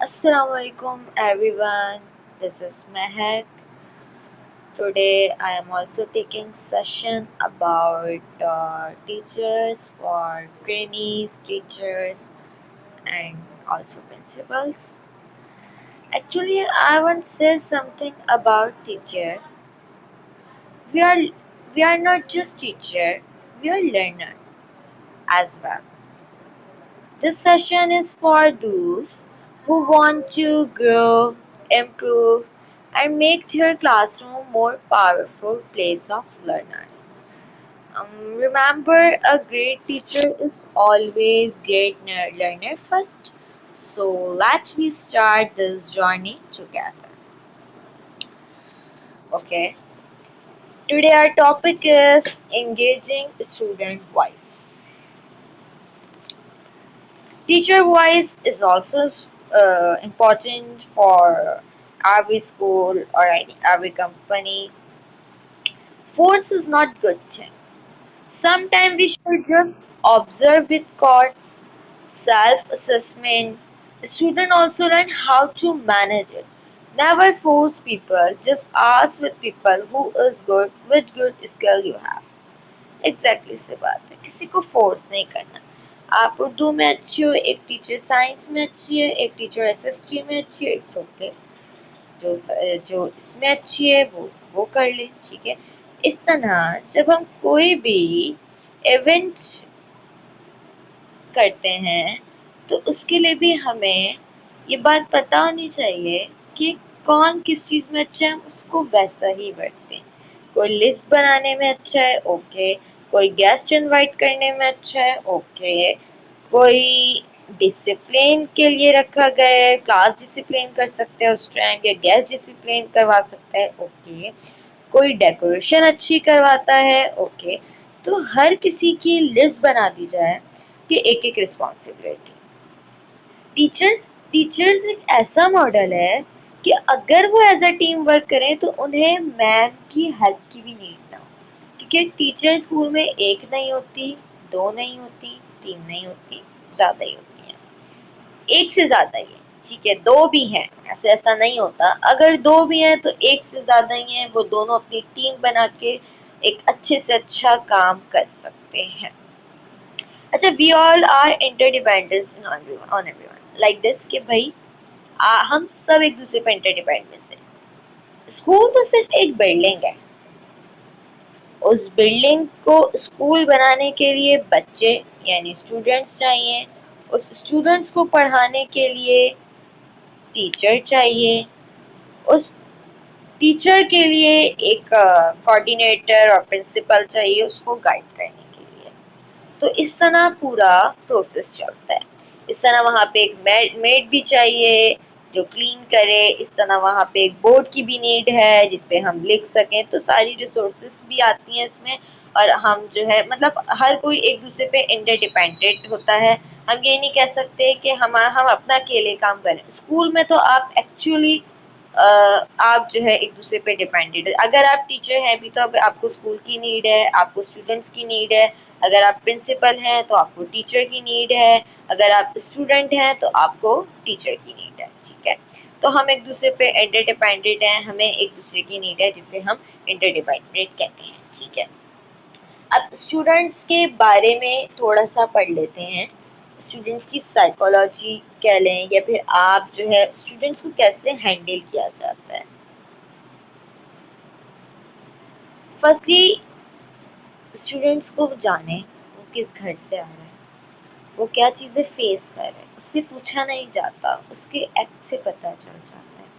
Assalamualaikum everyone. This is Mehak. Today I am also taking session about teachers for trainees, teachers, and also principals. Actually, I want to say something about teacher. We are we are not just teacher. We are learner as well. This session is for those who want to grow, improve, and make their classroom more powerful place of learners. Remember, a great teacher is always great learner first. So let me start this journey together. Okay. Today our topic is engaging student voice. Teacher voice is also important for every school or every company. Force is not good thing. Sometimes we should just observe with courts, self-assessment. Student also learn how to manage it. Never force people, just ask with people who is good with good skill you have. Exactly से बात है, किसी को force नहीं करना। आप उर्दू में अच्छी हो, एक टीचर साइंस में अच्छी है, एक टीचर एसएसटी में अच्छी है, इट्स ओके। जो जो इसमें अच्छी है वो कर ले, ठीक है। इस तरह जब हम कोई भी इवेंट करते हैं तो उसके लिए भी हमें ये बात पता होनी चाहिए कि कौन किस चीज में अच्छा है, उसको वैसा ही बरतें। कोई लिस्ट बनाने में अच्छा है, ओके। कोई गेस्ट इनवाइट करने में अच्छा है, ओके। कोई डिसिप्लिन के लिए रखा गया है, क्लास डिसिप्लिन कर सकते हैं उस टाइम, या गेस्ट डिसिप्लिन करवा सकता है, ओके। कोई डेकोरेशन अच्छी करवाता है, ओके। तो हर किसी की लिस्ट बना दी जाए कि एक एक रिस्पॉन्सिबिलिटी। टीचर्स टीचर्स एक ऐसा मॉडल है कि अगर वो एज अ टीम वर्क करें तो उन्हें मैम की हेल्प की भी नीड ना हो, क्योंकि टीचर स्कूल में एक नहीं होती, दो नहीं होती, तीन नहीं होती, ज्यादा ही होती है। एक से ज्यादा ही है, ठीक है, दो भी हैं, ऐसे ऐसा नहीं होता। अगर दो भी हैं तो एक से ज्यादा ही है, वो दोनों अपनी टीम बना के एक अच्छे से अच्छा काम कर सकते हैं। अच्छा, we all are interdependent on everyone like this कि भाई हम सब एक दूसरे पर इंटरडिपेंडेंट हैं। स्कूल तो सिर्फ एक बिल्डिंग है। उस बिल्डिंग को स्कूल बनाने के लिए बच्चे यानी स्टूडेंट्स चाहिए। उस स्टूडेंट्स को पढ़ाने के लिए टीचर चाहिए। उस टीचर के लिए एक कोऑर्डिनेटर और प्रिंसिपल चाहिए उसको गाइड करने के लिए। तो इस तरह पूरा प्रोसेस चलता है। इस तरह वहाँ पे एक मेड भी चाहिए जो क्लीन करे। इस तरह वहाँ पे एक बोर्ड की भी नीड है जिसपे हम लिख सकें। तो सारी रिसोर्सेस भी आती हैं इसमें। और हम जो है मतलब हर कोई एक दूसरे पे इंटरडिपेंडेंट होता है। हम ये नहीं कह सकते कि हम अपना अकेले काम करें। स्कूल में तो आप एक्चुअली आप जो है एक दूसरे पे डिपेंडेंट है। अगर आप टीचर हैं भी तो अब आपको स्कूल की नीड है, आपको स्टूडेंट्स की नीड है। अगर आप प्रिंसिपल हैं तो आपको टीचर की नीड है। अगर आप स्टूडेंट हैं तो आपको टीचर की नीड है, ठीक है। तो हम एक दूसरे पे इंटरडिपेंडेंट हैं, हमें एक दूसरे की नीड है जिसे हम इंटरडिपेंडेंट कहते हैं, ठीक है। अब स्टूडेंट्स के बारे में थोड़ा सा पढ़ लेते हैं। स्टूडेंट्स की साइकोलॉजी कह लें या फिर आप जो है स्टूडेंट्स को कैसे हैंडल किया जाता है। फर्स्टली स्टूडेंट्स को जाने वो किस घर से आ रहा है, वो क्या चीज़ें फेस कर रहे हैं, उससे पूछा नहीं जाता, उसके एक्ट से पता चल जाता है।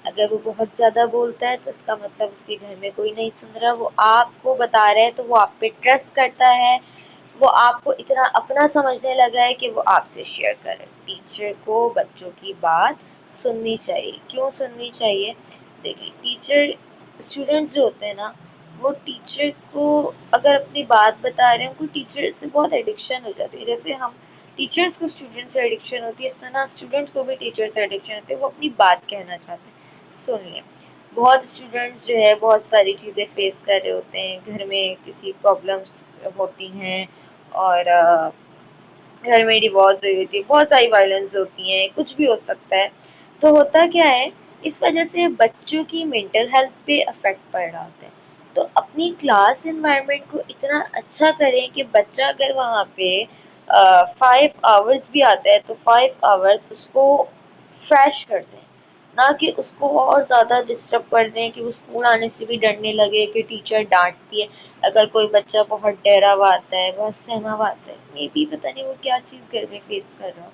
अगर वो बहुत ज़्यादा बोलता है तो इसका मतलब उसके घर में कोई नहीं सुन रहा। वो आपको बता रहा है तो वो आप पे ट्रस्ट करता है। वो आपको इतना अपना समझने लगा है कि वो आपसे शेयर करे। टीचर को बच्चों की बात सुननी चाहिए। क्यों सुननी चाहिए? देखिए, टीचर स्टूडेंट्स जो होते हैं ना, वो टीचर को अगर अपनी बात बता रहे हैं, उनको टीचर से बहुत एडिक्शन हो जाती है। जैसे हम टीचर्स को स्टूडेंट से एडिक्शन होती है, इस तरह स्टूडेंट्स को भी टीचर से एडिक्शन होती है। वो अपनी बात कहना चाहते हैं, सुन लें। बहुत स्टूडेंट्स जो है बहुत सारी चीज़ें फेस कर रहे होते हैं, घर में किसी प्रॉब्लम्स होती हैं और घर में डिवोर्स हुई होती है, बहुत सारी वायलेंस होती हैं, कुछ भी हो सकता है। तो होता क्या है, इस वजह से बच्चों की मेंटल हेल्थ पे अफेक्ट पड़ रहा होता है। तो अपनी क्लास एनवायरनमेंट को इतना अच्छा करें कि बच्चा अगर वहाँ पे 5 आवर्स भी आता है तो 5 आवर्स उसको फ्रेश कर दें, ना कि उसको और ज़्यादा डिस्टर्ब कर दें कि वो स्कूल आने से भी डरने लगे कि टीचर डांटती है। अगर कोई बच्चा बहुत डरा हुआ आता है, बहुत सहमा हुआ आता है, मे बी पता नहीं वो क्या चीज़ घर में फेस कर रहा हो,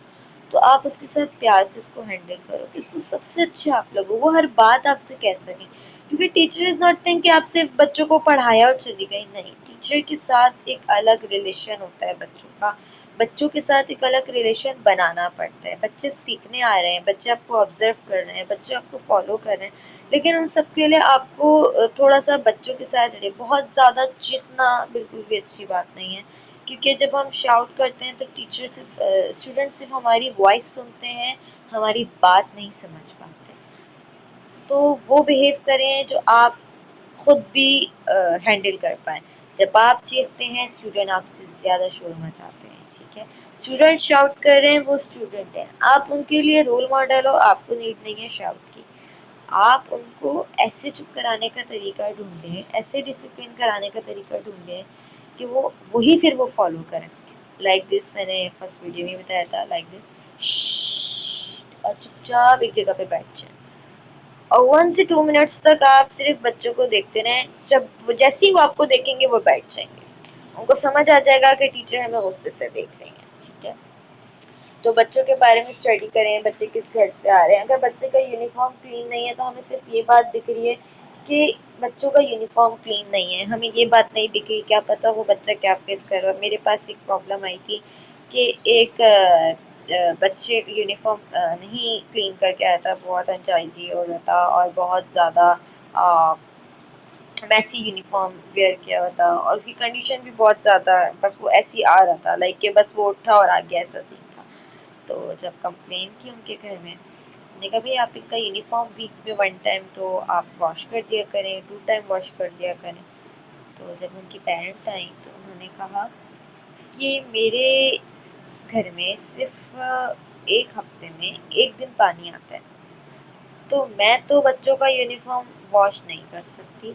तो आप उसके साथ प्यार से उसको हैंडल करो कि उसको सबसे अच्छे आप लगो, वो हर बात आपसे कह सकें। क्योंकि टीचर इज नॉट थिंक कि आप सिर्फ बच्चों को पढ़ाया और चली गई, नहीं, टीचर के साथ एक अलग रिलेशन होता है बच्चों का, बच्चों के साथ एक अलग रिलेशन बनाना पड़ता है। बच्चे सीखने आ रहे हैं, बच्चे आपको ऑब्जर्व कर रहे हैं, बच्चे आपको फॉलो कर रहे हैं, लेकिन उन सब के लिए आपको थोड़ा सा बच्चों के साथ रहे। बहुत ज़्यादा चीखना बिल्कुल भी अच्छी बात नहीं है, क्योंकि जब हम शाउट करते हैं तो टीचर सिर्फ स्टूडेंट सिर्फ हमारी वॉइस सुनते हैं, हमारी बात नहीं समझ पाते। तो वो बिहेव करें जो आप खुद भी हैंडल कर पाए। जब आप चीखते हैं स्टूडेंट आपसे ज़्यादा शोर मचाते हैं, ठीक है। स्टूडेंट शाउट कर रहे हैं, वो स्टूडेंट है, आप उनके लिए रोल मॉडल हो, आपको नीड नहीं है शाउट की। आप उनको ऐसे चुप कराने का तरीका ढूंढें, ऐसे डिसिप्लिन कराने का तरीका ढूंढें कि वो वही फिर वो फॉलो करें। लाइक दिस, मैंने फर्स्ट वीडियो में बताया था, लाइक दिस, और चुपचाप एक जगह पे बैठ जाए और 1 से 2 मिनट्स तक आप सिर्फ बच्चों को देखते रहें। जब जैसे ही वो आपको देखेंगे वो बैठ जाएंगे, उनको समझ आ जाएगा कि टीचर हमें गुस्से से देख रही है, ठीक है। तो बच्चों के बारे में स्टडी करें, बच्चे किस घर से आ रहे हैं। अगर बच्चे का यूनिफॉर्म क्लीन नहीं है तो हमें सिर्फ ये बात दिख रही है कि बच्चों का यूनिफॉर्म क्लीन नहीं है, हमें ये बात नहीं दिख रही क्या पता वो बच्चा क्या फेस कर रहा है। मेरे पास एक प्रॉब्लम आई थी कि एक बच्चे यूनिफॉर्म नहीं क्लीन करके आया था, बहुत अनचाइजी हो रहा था और बहुत ज़्यादा मैसी यूनिफॉर्म वेयर किया हुआ था, और उसकी कंडीशन भी बहुत ज़्यादा, बस वो ऐसी आ रहा था, लाइक कि बस वो उठा और आ गया, ऐसा सीन था। तो जब कंप्लेन की उनके घर में, मैंने कहा भाई आप इनका यूनिफॉर्म वीक में 1 टाइम तो आप वॉश कर दिया करें, 2 टाइम वॉश कर दिया करें। तो जब उनकी पेरेंट आई तो उन्होंने कहा कि मेरे घर में सिर्फ 1 हफ्ते में 1 दिन पानी आता है, तो मैं तो बच्चों का यूनिफॉर्म वॉश नहीं कर सकती,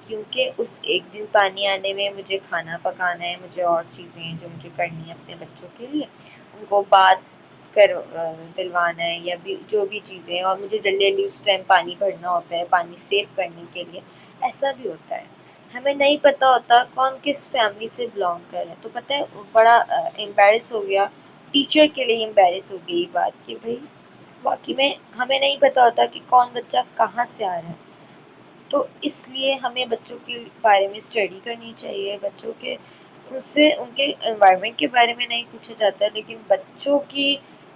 क्योंकि उस 1 दिन पानी आने में मुझे खाना पकाना है, मुझे और चीज़ें हैं जो मुझे करनी है अपने बच्चों के लिए, उनको बात कर दिलवाना है या भी जो भी चीज़ें हैं, और मुझे जल्दी जल्दी उस टाइम पानी भरना होता है पानी सेव करने के लिए। ऐसा भी होता है, हमें नहीं पता होता कौन किस फैमिली से बिलोंग कर रहा है। तो पता है बड़ा एम्बेरस हो गया, टीचर के लिए एम्बेरस हो गई ये बात कि भाई वाकई में हमें नहीं पता होता कि कौन बच्चा कहाँ से आ रहा है। तो इसलिए हमें बच्चों के बारे में स्टडी करनी चाहिए, बच्चों के उससे उनके एनवायरनमेंट के बारे में नहीं पूछा जाता है, लेकिन बच्चों की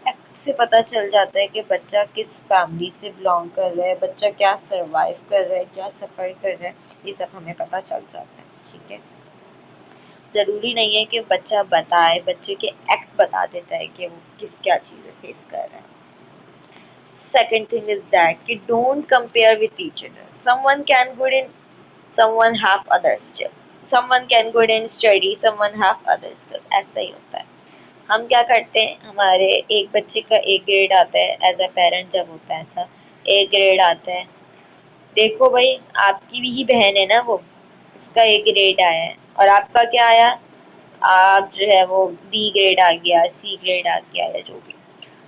एक्ट से पता चल जाता है कि बच्चा किस फैमिली से बिलोंग कर रहा है, बच्चा क्या सरवाइव कर रहा है, क्या सफ़र कर रहा है, ये सब हमें पता चल जाता है, ठीक है। ज़रूरी नहीं है कि बच्चा बताए, बच्चे के एक्ट बता देता है कि वो किस क्या चीज़ें फेस कर रहा है। Second thing is that कि don't compare with each other. Someone can good in, someone have other skill. Someone can good in study, someone have other skills. ऐसा ही होता है। हम क्या करते हैं, हमारे एक बच्चे का एक ग्रेड आता है, एज अ पेरेंट जब होता है ऐसा, एक ग्रेड आता है, देखो भाई आपकी भी ही बहन है ना वो, उसका एक ग्रेड आया है और आपका क्या आया, आप जो है वो बी ग्रेड आ गया, सी ग्रेड आ गया या जो भी।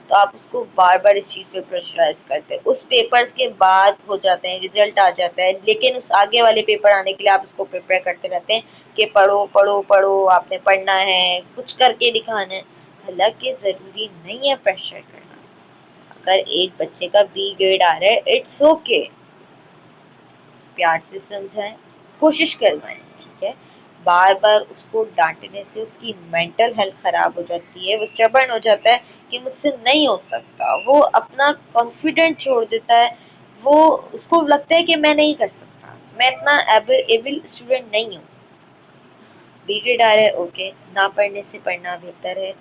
तो आप उसको बार बार इस चीज़ पे प्रेशराइज करते हैं, उस पेपर्स के बाद हो जाते हैं, रिजल्ट आ जाता है, लेकिन उस आगे वाले पेपर आने के लिए आप उसको प्रिपेयर करते रहते हैं कि पढ़ो पढ़ो पढ़ो, आपने पढ़ना है, कुछ करके दिखाना है। हालांकि ज़रूरी नहीं है प्रेशर करना। अगर एक बच्चे का बी ग्रेड आ रहा है, इट्स ओके, प्यार से समझाएं, कोशिश करवाएं, ठीक है। बार बार उसको डांटने से उसकी मेंटल हेल्थ खराब हो जाती है, वो स्टबर्न हो जाता है कि मुझसे नहीं हो सकता, वो अपना कॉन्फिडेंट छोड़ देता है, वो उसको लगता है कि मैं नहीं कर सकता, मैं इतना एबल स्टूडेंट नहीं हूँ। पीरियड आ रहा है, ओके, ना पढ़ने से पढ़ना बेहतर है।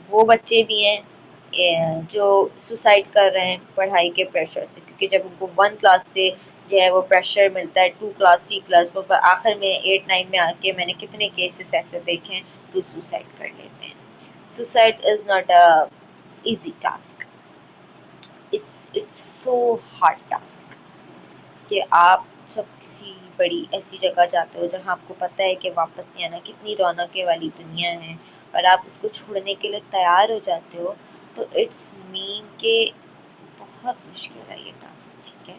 वो बच्चे भी हैं जो सुसाइड कर रहे हैं पढ़ाई के प्रेशर से, क्योंकि जब उनको 1 क्लास से जो है वो प्रेशर मिलता है, 2 क्लास 3 क्लास वो आखिर में 8 9 में आके मैंने कितने केसेस ऐसे देखे हैं जो सुसाइड कर लेते हैं। Suicide is not a easy task. It's so hard task कि आप जब किसी बड़ी ऐसी जगह जाते हो जहाँ आपको पता है कि वापस नहीं आना, कितनी रौनकें वाली दुनिया है, और आप उसको छोड़ने के लिए तैयार हो जाते हो, तो इट्स मीन के बहुत मुश्किल है ये टास्क, ठीक है।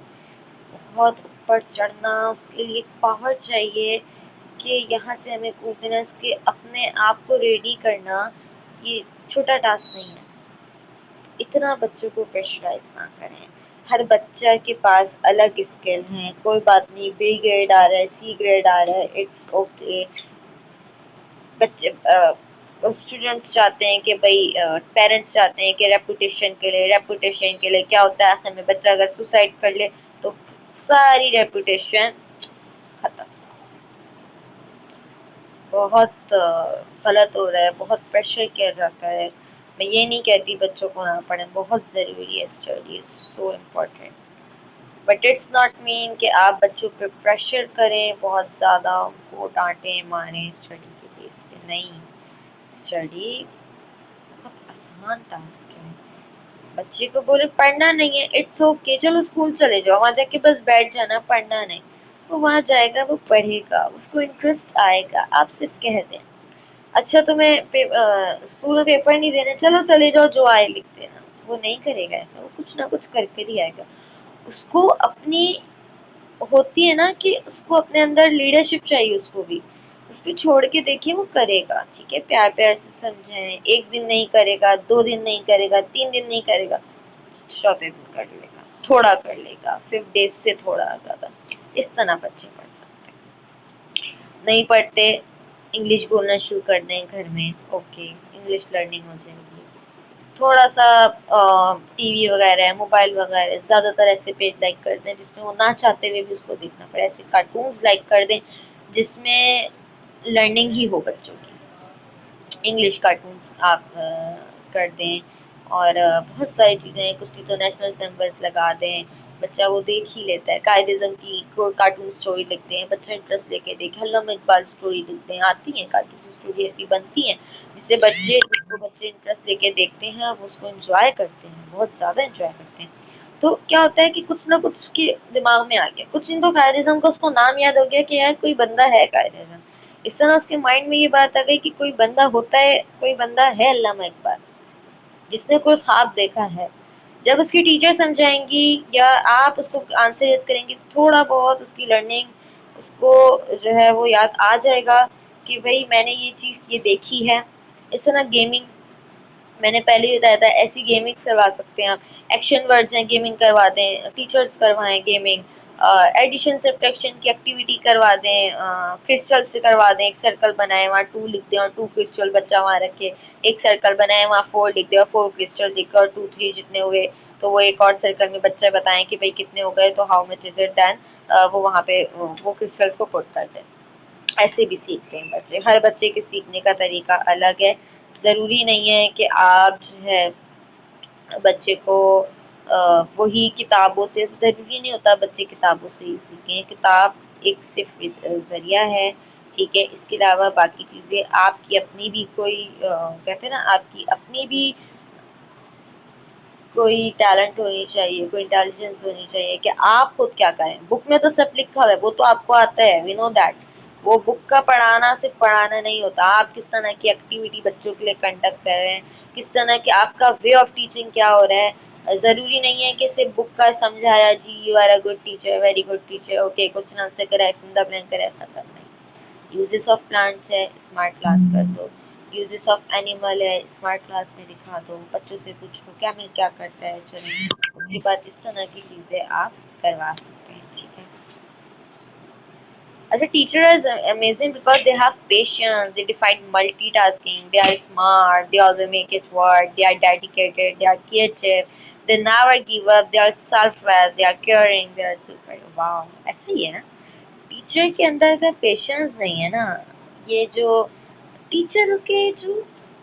बहुत ऊपर चढ़ना, उसके लिए पावर चाहिए कि यहाँ से हमें कूदना, उसके अपने आप को रेडी करना, ये छोटा टास्क नहीं है। इतना बच्चों को प्रेशराइज ना करें। हर बच्चा के पास अलग स्किल है, कोई बात नहीं, बी ग्रेड आ रहा है, सी ग्रेड आ रहा है, इट्स ओके। बच्चे स्टूडेंट्स चाहते हैं कि भाई, पेरेंट्स चाहते हैं कि रेपुटेशन के लिए क्या होता है आखिर में, बच्चा अगर सुसाइड कर ले तो सारी रेपुटेशन खत्म। बहुत गलत हो रहा है, बहुत प्रेशर किया जाता है। मैं ये नहीं कहती बच्चों को ना पढ़ें, बहुत ज़रूरी है, study is so important, but it's not mean कि आप बच्चों पे प्रेशर करें बहुत ज़्यादा, उनको डांटें मारें स्टडी के बेस पे। नहीं, स्टडी बहुत आसान टास्क है। बच्चे को बोले पढ़ना नहीं है, इट्स ओके, चलो स्कूल चले जाओ, वहाँ जाके बस बैठ जाना, पढ़ना नहीं। वो वहाँ जाएगा, वो पढ़ेगा, उसको इंटरेस्ट आएगा। आप सिर्फ कह दें अच्छा तुम्हें स्कूल में पेपर नहीं देना, चलो चले जाओ, जो आए लिख देना, वो नहीं करेगा ऐसा, वो कुछ ना कुछ करके ही आएगा। उसको अपनी होती है ना कि उसको अपने अंदर लीडरशिप चाहिए, उसको भी उस पर छोड़ के देखिए, वो करेगा, ठीक है। प्यार प्यार से समझाएं, एक दिन नहीं करेगा, 2 दिन नहीं करेगा, 3 दिन नहीं करेगा, चौथे दिन कर लेगा, थोड़ा कर लेगा, 5 डेज से थोड़ा ज्यादा। इस तरह बच्चे पढ़ सकते हैं। नहीं पढ़ते, इंग्लिश बोलना शुरू कर दें घर में, ओके, इंग्लिश लर्निंग हो जाएगी। थोड़ा सा टीवी वगैरह, मोबाइल वगैरह, ज़्यादातर ऐसे पेज लाइक कर दें जिसमें वो ना चाहते हुए भी उसको देखना पड़े, ऐसे कार्टून्स लाइक कर दें जिसमें लर्निंग ही हो बच्चों की। इंग्लिश कार्टून्स आप कर दें, और बहुत सारी चीज़ें, कुछ तो नेशनल सिम्बल्स लगा दें, बच्चा वो देख ही लेता है। कायदे की कार्टून स्टोरी लिखते हैं, बच्चा इंटरेस्ट लेके देखे, अल्लामा इकबाल स्टोरी लिखते हैं, आती हैं कार्टून स्टोरी ऐसी बनती हैं जिससे बच्चे इंटरेस्ट लेके देखते हैं और उसको एंजॉय करते हैं, बहुत ज़्यादा एंजॉय करते हैं। तो क्या होता है कि कुछ ना कुछ उसके दिमाग में आ गया, कुछ इन तो कायदिज़म का उसको नाम याद हो गया कि यार कोई बंदा है कायदिज़म। इस तरह उसके माइंड में ये बात आ गई कि कोई बंदा होता है, कोई बंदा है अल्लामा इकबाल, जिसने कोई ख्वाब देखा है। जब उसकी टीचर समझाएंगी या आप उसको आंसर याद करेंगे, थोड़ा बहुत उसकी लर्निंग उसको जो है वो याद आ जाएगा कि भाई मैंने ये चीज़ ये देखी है। इस तरह गेमिंग, मैंने पहले ही बताया था, ऐसी गेमिंग करवा सकते हैं आप। एक्शन वर्ड्स हैं, गेमिंग करवा दें, टीचर्स करवाएं गेमिंग, एडिशन सब्ट्रैक्शन की एक्टिविटी करवा दें, क्रिस्टल से करवा दें, एक सर्कल बनाए, वहाँ 2 लिख दें और 2 क्रिस्टल बच्चा वहाँ रखे, एक सर्कल बनाए, वहाँ 4 लिख दें और 4 क्रिस्टल लिख और 2 3 जितने हुए तो वो एक और सर्कल में बच्चे बताएं कि भाई कितने हो गए, तो how much is it, then वो वहाँ पे वो क्रिस्टल्स को पुट कर दें। ऐसे भी सीखते हैं बच्चे, हर बच्चे के सीखने का तरीका अलग है। ज़रूरी नहीं है कि आप जो है बच्चे को वही किताबों से, ज़रूरी नहीं होता बच्चे किताबों से ही सीखें। किताब एक सिर्फ ज़रिया है, ठीक है। इसके अलावा बाकी चीज़ें आपकी अपनी भी कोई कहते हैं ना, आपकी अपनी भी कोई टैलेंट होनी चाहिए, कोई इंटेलिजेंस होनी चाहिए कि आप खुद क्या करें। बुक में तो सब लिखा हुआ है, वो तो आपको आता है, वी नो दैट। वो बुक का पढ़ाना सिर्फ पढ़ाना नहीं होता, आप किस तरह की एक्टिविटी बच्चों के लिए कंडक्ट कर रहे हैं, किस तरह की आपका वे ऑफ टीचिंग क्या हो रहा है। ज़रूरी नहीं है कि सिर्फ बुक का समझाया, जी you are a good teacher, very good teacher, okay, question answer कराए, फिर द ब्लैंक कराए, खत्म। नहीं, यूजेस ऑफ प्लांट्स है, स्मार्ट क्लास कर दो। यूजेस ऑफ एनिमल है, स्मार्ट क्लास में दिखा दो, बच्चों से पूछो कैमल क्या करता है, चलो उसके बाद इस तरह की चीज़ें आप करवा सकते हैं, ठीक है। अच्छा, teacher is amazing because they have patience, they define multitasking, they are smart, they always make it work, they are dedicated, they are creative, they never give up, they are selfless, they are caring, they are super, wow, ऐसा ही है ना। Teacher के अंदर का patience नहीं है ना, ये जो टीचर के जो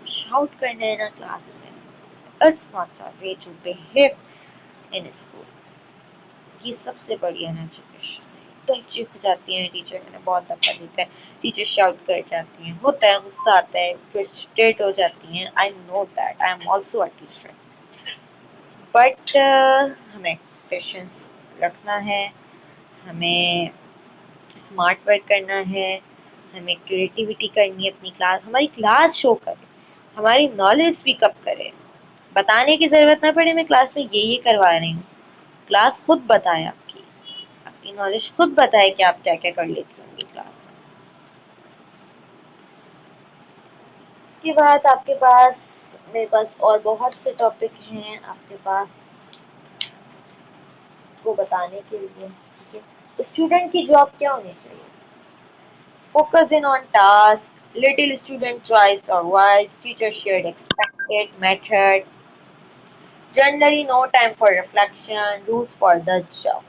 शाउट करने हैं ना क्लास में, it's not a way to behave in school. ये सबसे बड़ी अनएजुकेशन है, एकदम चीख जाती हैं टीचर, मैंने बहुत दफा देखा है। टीचर शाउट कर जाती हैं, होता है, गुस्सा आता है, फ्रस्ट्रेट हो जाती हैं। I know that, I am also a teacher, but हमें पेशेंस रखना है, हमें स्मार्ट वर्क करना है, हमें क्रिएटिविटी करनी है। अपनी क्लास, हमारी क्लास शो करे, हमारी नॉलेज स्पीकअप करे, बताने की जरूरत ना पड़े मैं क्लास में ये करवा रही हूँ। क्लास खुद बताए, आपकी नॉलेज खुद बताए कि आप क्या क्या कर लेती होंगी क्लास में। इसके बाद आपके पास, मेरे पास और बहुत से टॉपिक हैं आपके पास को बताने के लिए, ठीक है। स्टूडेंट की जॉब क्या होनी चाहिए? Focus in on task, little student choice और wise, teacher shared expected method, generally no time for reflection, rules for the job,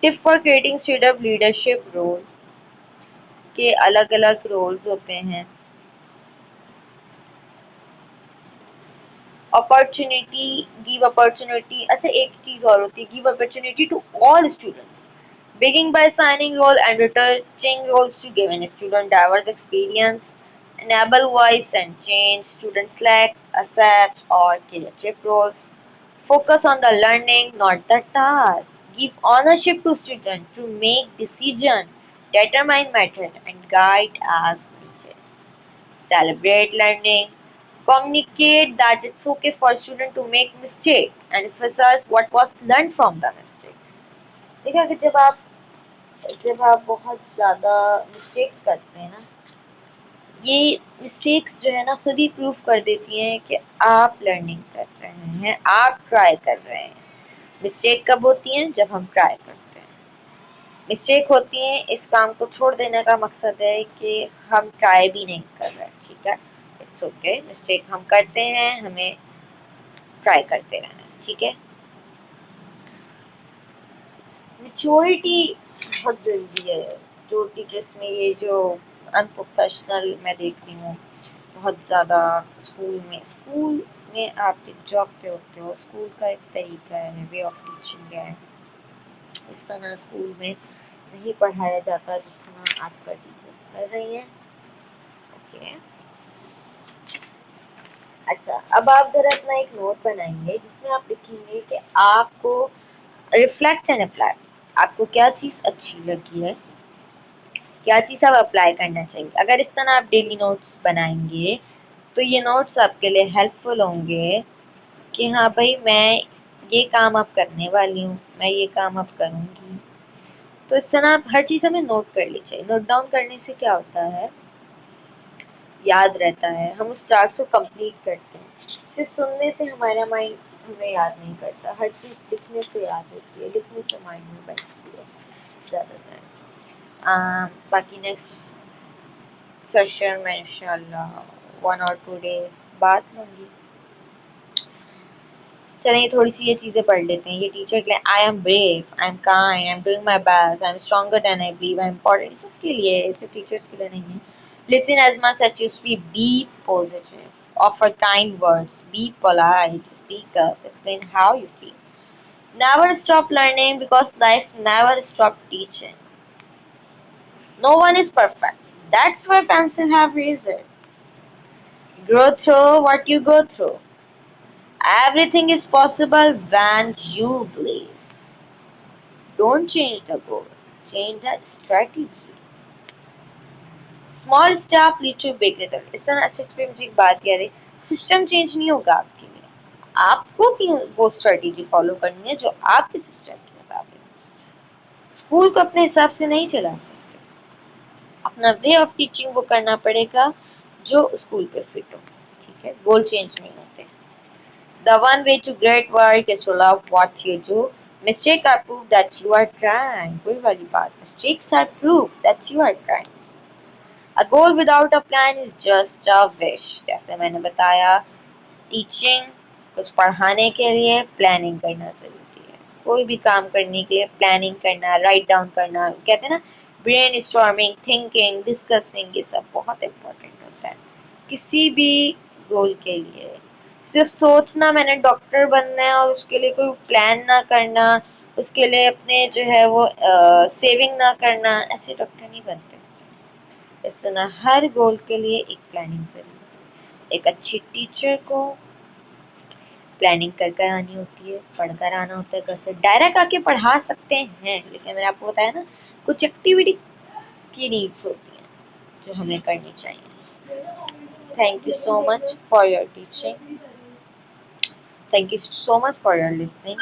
tip for creating state of leadership role, के अलग अलग रोल्स होते हैं। अपॉर्चुनिटी, गिव अपॉर्चुनिटी, अच्छा एक चीज और होती है, give opportunity to all students, beginning by assigning role and returning roles to give an student diverse experience, enable voice and change, students select, accept or creative roles, focus on the learning not the task, give ownership to students to make decision, determine method and guide as needed, celebrate learning, communicate that it's okay for student to make mistake and emphasize what was learned from the mistake। देखा कि जब आप बहुत ज़्यादा mistakes करते हैं ना, ये मिस्टेक्स जो है ना खुद ही प्रूव कर देती हैं कि आप लर्निंग कर रहे हैं, आप ट्राई कर रहे हैं। मिस्टेक कब होती हैं? जब हम ट्राई करते हैं। मिस्टेक होती हैं, इस काम को छोड़ देने का मकसद है कि हम ट्राई भी नहीं कर रहे, ठीक है। इट्स ओके, मिस्टेक हम करते हैं, हमें ट्राई करते रहना, ठीक है। मैच्योरिटी बहुत ज़रूरी है। जो टीचर्स में ये जो अनप्रोफेशनल मैं देख रही हूँ बहुत ज़्यादा, स्कूल में आप एक जॉब पे होते हो, स्कूल का एक तरीका है, वे ऑफ टीचिंग है, इस तरह स्कूल में नहीं पढ़ाया जाता जिस तरह आजकल टीचर्स कर रही हैं। ओके, अच्छा अब आप ज़रा अपना एक नोट बनाएंगे जिसमें आप लिखेंगे कि आपको रिफ्लेक्ट एंड अप्लाई, आपको क्या चीज़ अच्छी लगी है, क्या चीज़ आप अप्लाई करना चाहिए। अगर इस तरह आप डेली नोट्स बनाएंगे तो ये नोट्स आपके लिए हेल्पफुल होंगे कि हाँ भाई मैं ये काम अब करने वाली हूँ, मैं ये काम अब करूँगी। तो इस तरह आप हर चीज़ हमें नोट कर लीजिए। नोट डाउन करने से क्या होता है, याद रहता है, हम उस टास्क को कंप्लीट करते हैं। सिर्फ सुनने से हमारा माइंड हमें याद नहीं करता, हर चीज़ लिखने से याद होती है, लिखने से माइंड में बैठती है ज़्यादातर। बाकी नेक्स्ट सेशन में इंशाल्लाह 1 और 2 डेज बाद लूँगी। चलिए थोड़ी सी ये चीज़ें पढ़ लेते हैं। ये टीचर के लिए, I am brave, I am kind, I am doing my best, I am stronger than I believe, I am important, सबके लिए, सिर्फ टीचर्स के लिए नहीं है। Listen as much as you speak, be positive, offer kind words, be polite, speak up, explain how you feel. Never stop learning because life never stop teaching. No one is perfect. That's why pencil have razor. Grow through what you go through. Everything is possible when you believe. Don't change the goal, change the strategy. Small step lead to big result। इस तरह अच्छे से मुझे एक बात याद है, system change नहीं होगा आपके लिए, आपको भी वो स्ट्रेटेजी फॉलो करनी है जो आपके सिस्टम के मुताबिक। स्कूल को अपने हिसाब से नहीं चला सकते, अपना वे ऑफ टीचिंग वो करना पड़ेगा जो स्कूल पे फिट हो, ठीक है। गोल चेंज नहीं होते। The one way to great work is to love what you do. Mistakes are proof that you are trying। कोई वाली बात, mistakes are proof that you are trying। A goal without a plan is just a wish। जैसे मैंने बताया, teaching, कुछ पढ़ाने के लिए प्लानिंग करना जरूरी है। कोई भी काम करने के लिए प्लानिंग करना, राइट डाउन करना, कहते हैं ना ब्रेन स्टॉर्मिंग, थिंकिंग, डिस्कसिंग, ये सब बहुत इम्पोर्टेंट होता है किसी भी गोल के लिए। सिर्फ सोचना मैंने डॉक्टर बनना है और उसके लिए कोई प्लान ना करना, उसके लिए अपने जो है वो सेविंग ना करना, ऐसे डॉक्टर नहीं बनते। इस तरह हर गोल के लिए एक प्लानिंग जरूरी है। एक अच्छी टीचर को प्लानिंग कर कर आनी होती है, पढ़कर आना होता है घर से। डायरेक्ट आके पढ़ा सकते हैं, लेकिन मैंने आपको बताया ना, कुछ एक्टिविटी की नीड्स होती हैं जो हमें करनी चाहिए। Thank you so much for your teaching, thank you so much for your listening.